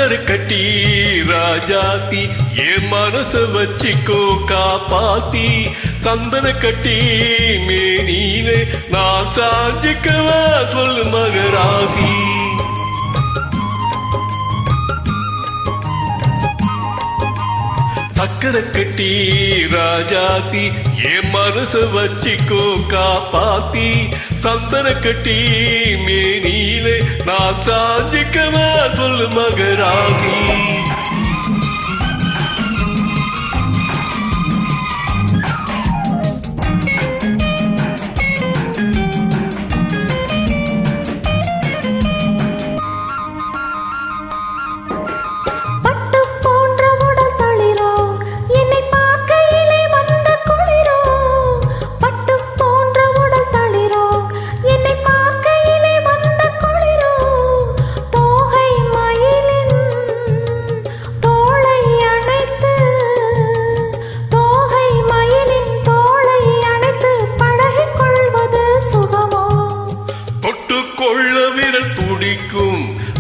சக்கரை கட்டி ராஜாத்தி என் மனச வச்சிக்கோ காப்பாத்தி சந்தன கட்டி மேனியிலே நான் சாஞ்சிக்கவா சொல்லு மகராசி. சக்கரை கட்டி ராஜாத்தி என் மனச வச்சிக்கோ காப்பாத்தி சந்தன கட்டி மேனியிலே நான் சாஞ்சிக்கவா சொல்லு மகராசி.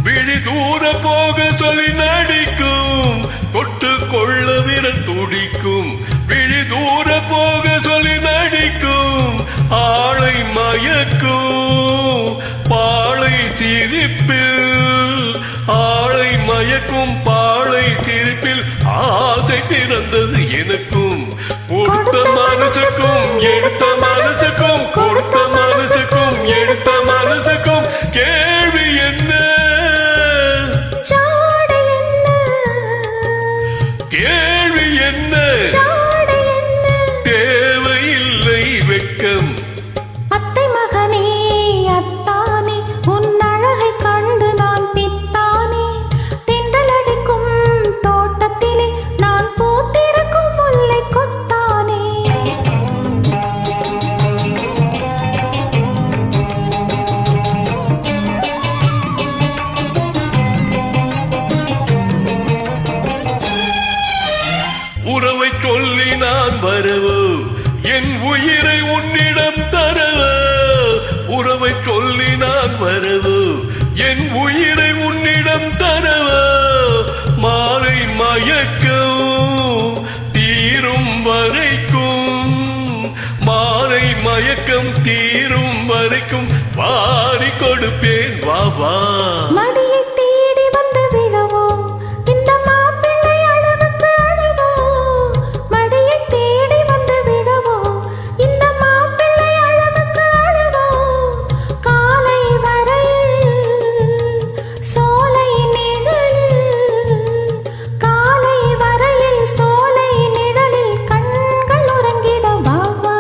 விழி தூர போக சொல்லி நடிக்கும் தொட்டு கொள்ள விரல் துடிக்கும் விழி தூர போக சொல்லி நடிக்கும் ஆளை மயக்கும் பாளை சிரிப்பில் ஆளை மயக்கும் பாளை சிரிப்பில் ஆசை பிறந்தது எனக்கும் கொடுத்த மனசுக்கும் எடுத்த மனசுக்கும் கொடுத்த மனசுக்கும் எடுத்த மனசுக்கும் கேள்வி என்ன கேள்வி என்ன தேவையில்லை வெட்கம். அத்தை மகனே அத்தானே உன் அழகை கண்டு நான் பித்தானே தென்றல் அடிக்கும் தோட்டத்திலே நான் பூத்திருக்கும் முல்லை கொத்தானே. உறவை சொல்லி நான் வரவோ என் உயிரை உன்னிடம் தரவோ உறவை சொல்லி நான் வரவோ என் உயிரை உன்னிடம் தரவோ மாலை மயக்கம் தீரும் வரைக்கும் மாலை மயக்கம் தீரும் வரைக்கும் வாரி கொடுப்பேன் வா வா. மடியை தேடி வந்து விழவோ இந்த மாப்பிள்ளை அளவுக்கு அழவோ மடியை தேடி வந்து விழவோ இந்த மாப்பிள்ளை அளவுக்கு அழவோ காலை வரையில் சோலை நிழலில் காலை வரையில் சோலை நிழலில் கண்கள் உறங்கிட வா வா.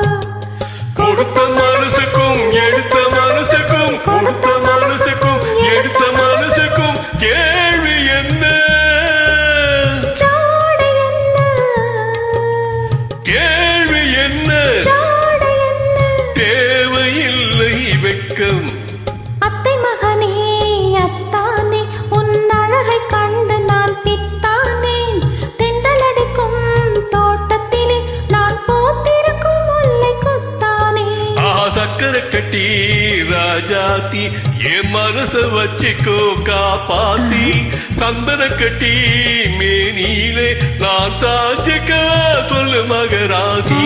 கொடுத்த மனசுக்கும் எடுத்த மனசுக்கும் கொடுத்த மனசுக்கும் எடுத்த மனசுக்கும் கேள்வி என்ன ஜாடை என்ன கேள்வி என்ன ஜாடை என்ன தேவையில்லை வெட்கம். அத்தை மகனே அத்தானே உன் அழகை கண்டு நான் பித்தானேன் தென்றல் அடிக்கும் தோட்டத்திலே நான் பூத்திருக்கும் முல்லை கொத்தானே. சக்கரை கட்டி ராஜாத்தி என் மனச வச்சிக்கோ காப்பாத்தி சந்தன கட்டி மேனியிலே நான் சாஞ்சிக்கவா சொல்லு மகராசி.